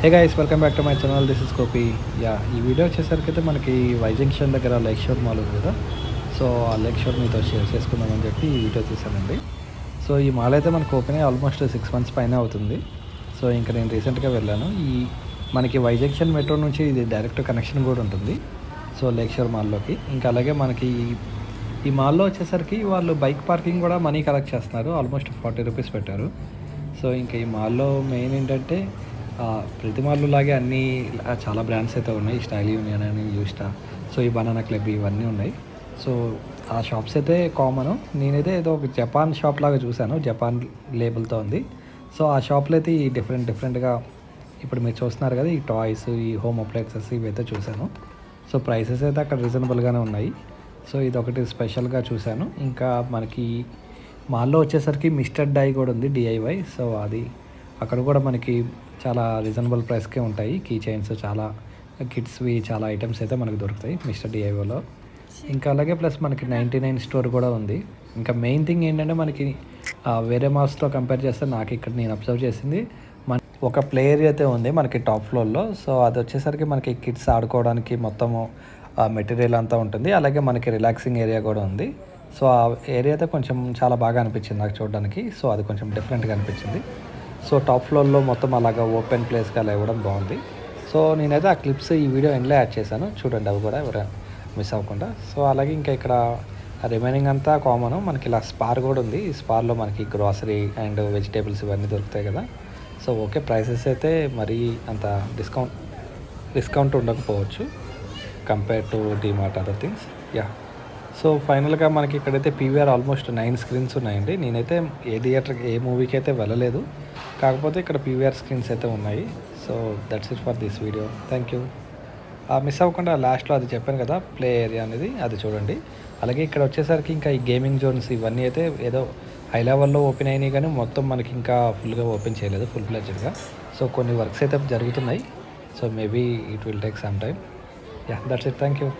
Hey guys, welcome back to my channel. This is కోపి. ఈ video వచ్చేసరికి అయితే మనకి వై జంక్షన్ దగ్గర లేక్ షోర్ మాల్ ఉంది కదా. సో ఆ లేక్ షోర్ మీతో షేర్ చేసుకుందామని చెప్పి ఈ వీడియో తీసానండి. సో ఈ మాల్ అయితే మనకు ఓపెన్ అయ్యి ఆల్మోస్ట్ 6 months పైన అవుతుంది. సో ఇంకా నేను రీసెంట్గా వెళ్ళాను. మనకి వై జంక్షన్ మెట్రో నుంచి ఇది డైరెక్ట్ కనెక్షన్ కూడా ఉంటుంది. సో లేక్ షోర్ మాల్లోకి. ఇంకా అలాగే మనకి ఈ మాల్లో వచ్చేసరికి వాళ్ళు బైక్ పార్కింగ్ కూడా మనీ కలెక్ట్ చేస్తున్నారు. ఆల్మోస్ట్ 40 రూపీస్ పెట్టారు. సో ఇంకా ఈ మాల్లో మెయిన్ ఏంటంటే ప్రతి మాల్లో లాగే అన్నీ చాలా బ్రాండ్స్ అయితే ఉన్నాయి. స్టైల్ యూనియన్ అని, యూస్టా, సో ఈ బనానా క్లబ్ ఇవన్నీ ఉన్నాయి. సో ఆ షాప్స్ అయితే కామన్. నేనైతే ఏదో ఒక జపాన్ షాప్ లాగా చూశాను, జపాన్ లేబుల్తో ఉంది. సో ఆ షాప్లో అయితే ఈ డిఫరెంట్గా ఇప్పుడు మీరు చూస్తున్నారు కదా, ఈ టాయ్స్, ఈ హోమ్ అప్లయన్సెస్ ఇవైతే చూశాను. సో ప్రైసెస్ అయితే అక్కడ రీజనబుల్గానే ఉన్నాయి. సో ఇది ఒకటి స్పెషల్గా చూశాను. ఇంకా మనకి మాల్లో వచ్చేసరికి మిస్టర్ డై కూడా ఉంది, డిఐవై. సో అది అక్కడ కూడా మనకి చాలా రీజనబుల్ ప్రైస్కే ఉంటాయి. కీ చైన్స్, చాలా కిడ్స్వి చాలా ఐటమ్స్ అయితే మనకు దొరుకుతాయి మిస్టర్ డిఐవోలో. ఇంకా అలాగే ప్లస్ మనకి 99 స్టోర్ కూడా ఉంది. ఇంకా మెయిన్ థింగ్ ఏంటంటే మనకి వేరే మాల్స్తో కంపేర్ చేస్తే నాకు ఇక్కడ నేను అబ్జర్వ్ చేసింది, ఒక ప్లే ఏరియా అయితే ఉంది మనకి టాప్ ఫ్లోర్లో. సో అది వచ్చేసరికి మనకి కిడ్స్ ఆడుకోవడానికి మొత్తము మెటీరియల్ అంతా ఉంటుంది. అలాగే మనకి రిలాక్సింగ్ ఏరియా కూడా ఉంది. సో ఆ ఏరియా అయితే కొంచెం చాలా బాగా అనిపించింది నాకు చూడడానికి. సో అది కొంచెం డిఫరెంట్గా అనిపించింది. సో టాప్ ఫ్లోర్లో మొత్తం అలాగా ఓపెన్ ప్లేస్గా అలా ఇవ్వడం బాగుంది. సో నేనైతే ఆ క్లిప్స్ ఈ వీడియో ఎండ్లో యాడ్ చేశాను, చూడండి అవి కూడా ఎవరైనా మిస్ అవ్వకుండా. సో అలాగే ఇంకా ఇక్కడ రిమైనింగ్ అంతా కామన్. మనకి ఇలా స్పార్ కూడా ఉంది. ఈ స్పార్లో మనకి గ్రాసరీ అండ్ వెజిటేబుల్స్ ఇవన్నీ దొరుకుతాయి కదా. సో ఓకే, ప్రైసెస్ అయితే మరీ అంత డిస్కౌంట్ ఉండకపోవచ్చు compare to DMart other things. So ఫైనల్గా మనకి ఇక్కడైతే పీవీఆర్ ఆల్మోస్ట్ 9 స్క్రీన్స్ ఉన్నాయండి. నేనైతే ఏ థియేటర్కి ఏ మూవీకి అయితే వెళ్ళలేదు, కాకపోతే ఇక్కడ పీవీఆర్ స్క్రీన్స్ అయితే ఉన్నాయి. So that's it for this video. Thank you. Miss అవ్వకుండా లాస్ట్లో అది చెప్పాను కదా, ప్లే ఏరియా అనేది, అది చూడండి. అలాగే ఇక్కడ వచ్చేసరికి ఇంకా ఈ గేమింగ్ జోన్స్ ఇవన్నీ అయితే ఏదో హై లెవెల్లో ఓపెన్ అయినాయి, కానీ మొత్తం మనకి ఇంకా ఫుల్గా ఓపెన్ చేయలేదు, ఫుల్ ఫ్లెడ్జ్డ్గా. సో కొన్ని వర్క్స్ అయితే జరుగుతున్నాయి. So maybe it will take some time. That's it. Thank you.